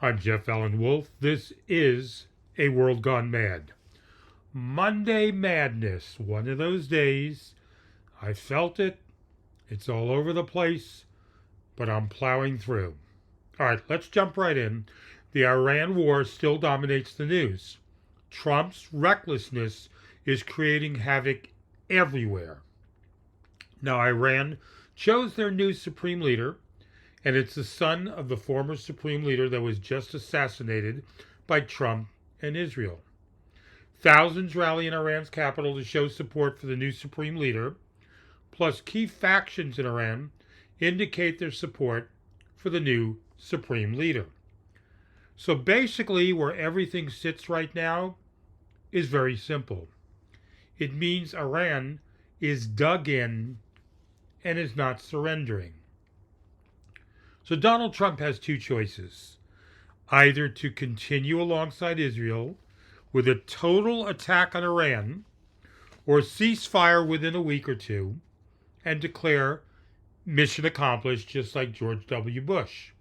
I'm Jeff Allen Wolf. This is A World Gone Mad. Monday Madness. One of those days. I felt it. It's all over the place, but I'm plowing through. All right, let's jump right in. The Iran war still dominates the news. Trump's recklessness is creating havoc everywhere. Now, Iran chose their new supreme leader, and it's the son of the former supreme leader that was just assassinated by Trump and Israel. Thousands rally in Iran's capital to show support for the new supreme leader, plus key factions in Iran indicate their support for the new supreme leader. So basically, where everything sits right now is very simple. It means Iran is dug in and is not surrendering. So Donald Trump has two choices: either to continue alongside Israel with a total attack on Iran, or ceasefire within a week or two and declare mission accomplished, just like George W. Bush.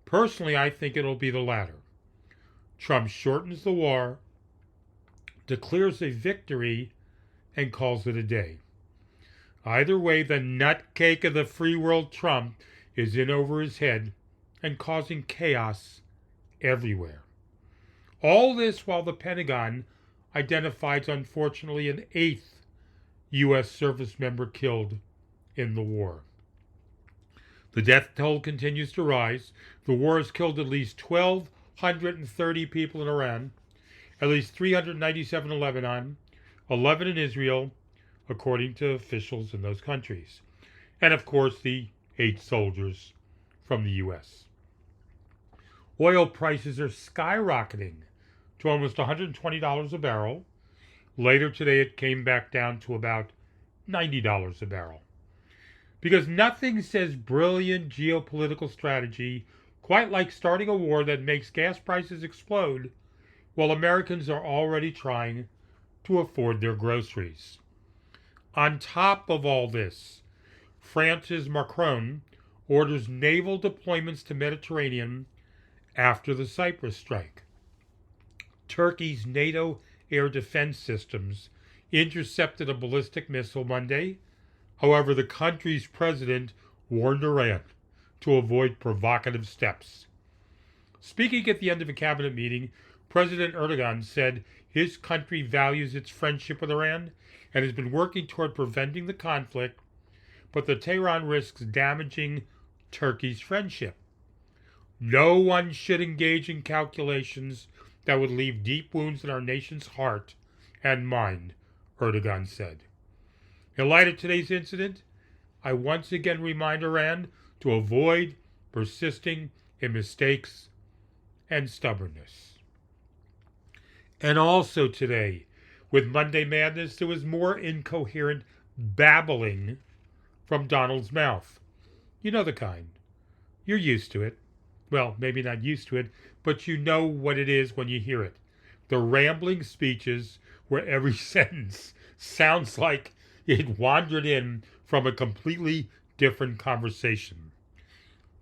Personally, I think it'll be the latter. Trump shortens the war, declares a victory, and calls it a day. Either way, the nutcake of the free world Trump is in over his head and causing chaos everywhere. All this while the Pentagon identifies, unfortunately, an 8th U.S. service member killed in the war. The death toll continues to rise. The war has killed at least 1,230 people in Iran, at least 397 in Lebanon, 11 in Israel, according to officials in those countries, and of course the 8 soldiers from the U.S. Oil prices are skyrocketing to almost $120 a barrel. Later today it came back down to about $90 a barrel. Because nothing says brilliant geopolitical strategy quite like starting a war that makes gas prices explode while Americans are already trying to afford their groceries. On top of all this, France's Macron orders naval deployments to Mediterranean after the Cyprus strike. Turkey's NATO air defense systems intercepted a ballistic missile Monday. However, the country's president warned Iran to avoid provocative steps. Speaking at the end of a cabinet meeting, President Erdogan said his country values its friendship with Iran and has been working toward preventing the conflict, but the Tehran risks damaging Turkey's friendship. No one should engage in calculations that would leave deep wounds in our nation's heart and mind, Erdogan said. In light of today's incident, I once again remind Iran to avoid persisting in mistakes and stubbornness. And also today, with Monday Madness, there was more incoherent babbling from Donald's mouth. You know the kind. You're used to it. Well, maybe not used to it, but you know what it is when you hear it. The rambling speeches where every sentence sounds like it wandered in from a completely different conversation.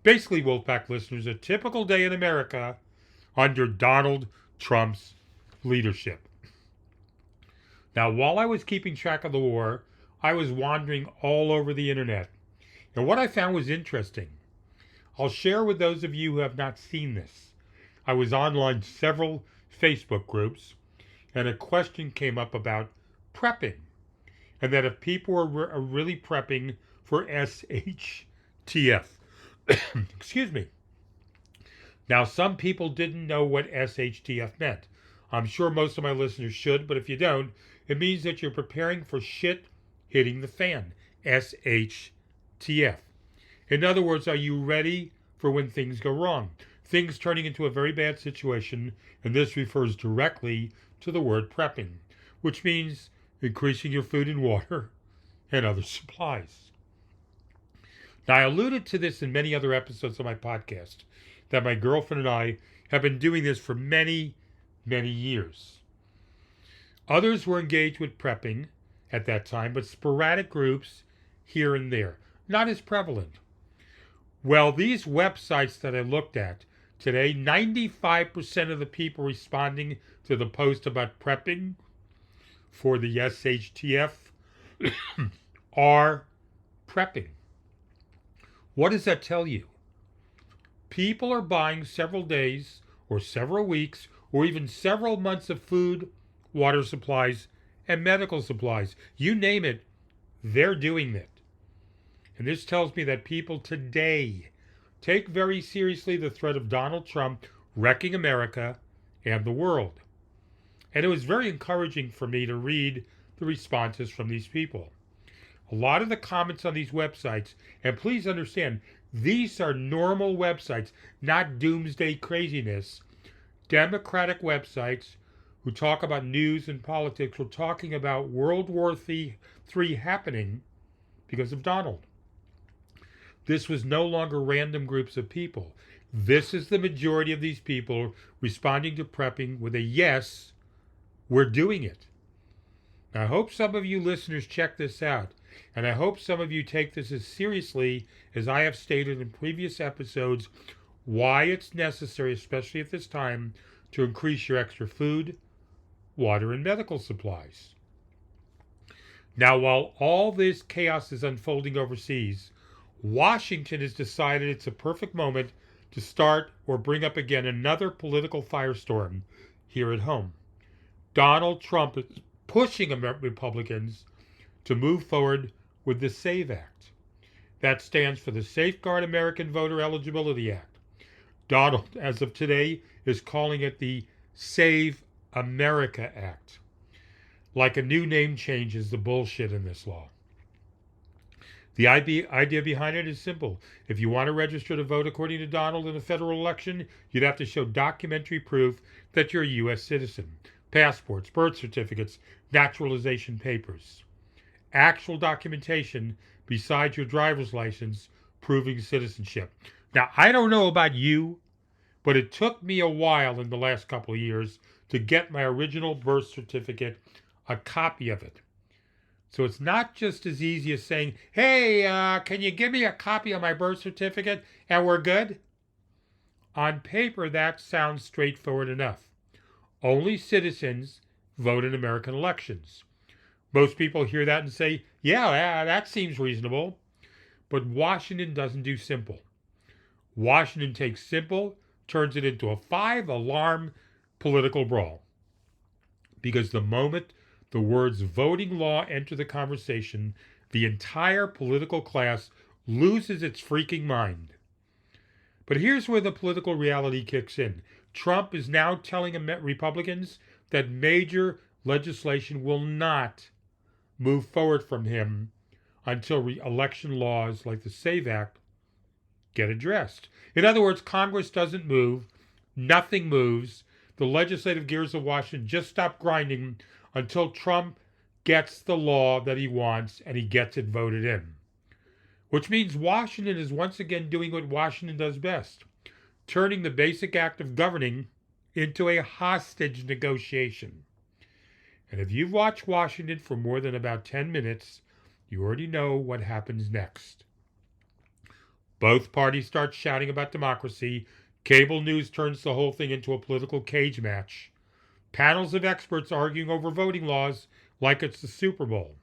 Basically, Wolfpack listeners, a typical day in America under Donald Trump's leadership. Now, while I was keeping track of the war, I was wandering all over the internet. And what I found was interesting. I'll share with those of you who have not seen this. I was online several Facebook groups, and a question came up about prepping, and that if people are really prepping for SHTF. Excuse me. Now, some people didn't know what SHTF meant. I'm sure most of my listeners should, but if you don't, it means that you're preparing for shit hitting the fan. SHTF. In other words, are you ready for when things go wrong? Things turning into a very bad situation, and this refers directly to the word prepping, which means increasing your food and water and other supplies. Now, I alluded to this in many other episodes of my podcast, that my girlfriend and I have been doing this for many, many years. Others were engaged with prepping at that time, but sporadic groups here and there, not as prevalent. Well, these websites that I looked at Today, 95% of the people responding to the post about prepping for the SHTF are prepping. What does that tell you? People are buying several days or several weeks or even several months of food, water supplies, and medical supplies. You name it, they're doing it. And this tells me that people today take very seriously the threat of Donald Trump wrecking America and the world. And it was very encouraging for me to read the responses from these people. A lot of the comments on these websites, and please understand, these are normal websites, not doomsday craziness. Democratic websites who talk about news and politics were talking about World War III happening because of Donald. This was no longer random groups of people. This is the majority of these people responding to prepping with a yes, we're doing it. Now, I hope some of you listeners check this out, and I hope some of you take this as seriously as I have stated in previous episodes why it's necessary, especially at this time, to increase your extra food, water, and medical supplies. Now, while all this chaos is unfolding overseas, Washington has decided it's a perfect moment to start or bring up again another political firestorm here at home. Donald Trump is pushing Republicans to move forward with the SAVE Act. That stands for the Safeguard American Voter Eligibility Act. Donald, as of today, is calling it the Save America Act. Like a new name change is the bullshit in this law. The idea behind it is simple. If you want to register to vote according to Donald in a federal election, you'd have to show documentary proof that you're a U.S. citizen. Passports, birth certificates, naturalization papers. Actual documentation besides your driver's license proving citizenship. Now, I don't know about you, but it took me a while in the last couple of years to get my original birth certificate, a copy of it. So it's not just as easy as saying, hey, can you give me a copy of my birth certificate and we're good? On paper, that sounds straightforward enough. Only citizens vote in American elections. Most people hear that and say, yeah, that seems reasonable. But Washington doesn't do simple. Washington takes simple, turns it into a 5-alarm political brawl. Because the moment the words voting law enter the conversation, the entire political class loses its freaking mind. But here's where the political reality kicks in. Trump is now telling Republicans that major legislation will not move forward from him until election laws like the SAVE Act get addressed. In other words, Congress doesn't move, nothing moves, the legislative gears of Washington just stop grinding until Trump gets the law that he wants and he gets it voted in. Which means Washington is once again doing what Washington does best, turning the basic act of governing into a hostage negotiation. And if you've watched Washington for more than about 10 minutes, you already know what happens next. Both parties start shouting about democracy. Cable news turns the whole thing into a political cage match. Panels of experts arguing over voting laws like it's the Super Bowl.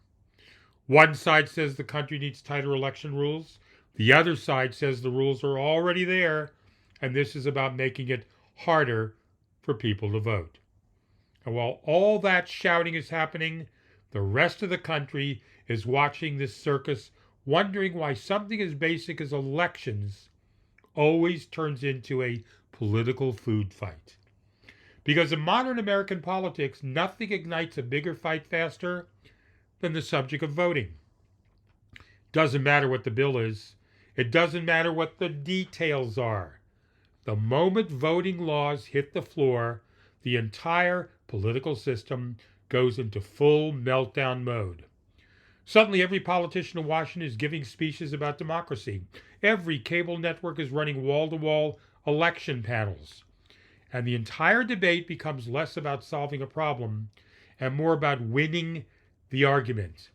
One side says the country needs tighter election rules. The other side says the rules are already there, and this is about making it harder for people to vote. And while all that shouting is happening, the rest of the country is watching this circus, wondering why something as basic as elections always turns into a political food fight. Because in modern American politics, nothing ignites a bigger fight faster than the subject of voting. Doesn't matter what the bill is. It doesn't matter what the details are. The moment voting laws hit the floor, the entire political system goes into full meltdown mode. Suddenly, every politician in Washington is giving speeches about democracy. Every cable network is running wall-to-wall election panels. And the entire debate becomes less about solving a problem and more about winning the argument.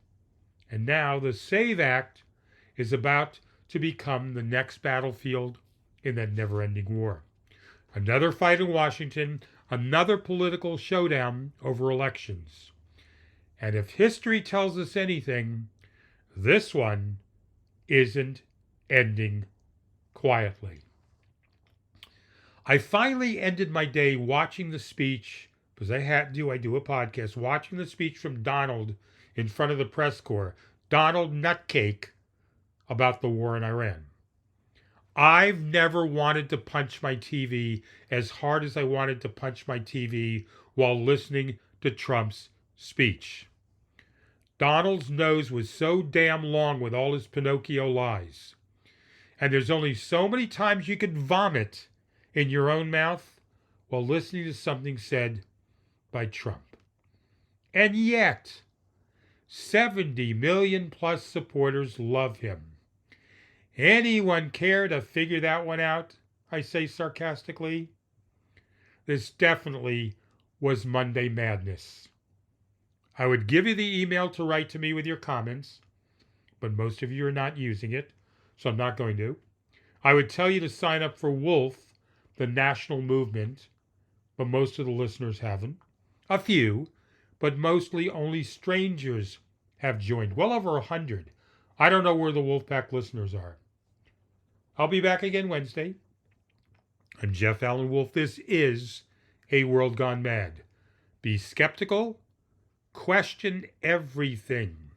And now the SAVE Act is about to become the next battlefield in that never-ending war. Another fight in Washington, another political showdown over elections. And if history tells us anything, this one isn't ending quietly. I finally ended my day watching the speech, because I do a podcast, watching the speech from Donald in front of the press corps. Donald Nutcake about the war in Iran. I've never wanted to punch my TV as hard as I wanted to punch my TV while listening to Trump's speech. Donald's nose was so damn long with all his Pinocchio lies. And there's only so many times you can vomit in your own mouth while listening to something said by Trump. And yet, 70 million plus supporters love him. Anyone care to figure that one out? I say sarcastically. This definitely was Monday Madness. I would give you the email to write to me with your comments, but most of you are not using it, so I'm not going to. I would tell you to sign up for Wolf, the national movement, but most of the listeners haven't. A few, but mostly only strangers have joined. Well over 100. I don't know where the Wolfpack listeners are. I'll be back again Wednesday. I'm Jeff Allen Wolf. This is A World Gone Mad. Be skeptical. Question everything.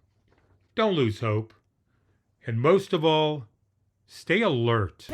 Don't lose hope. And most of all, stay alert.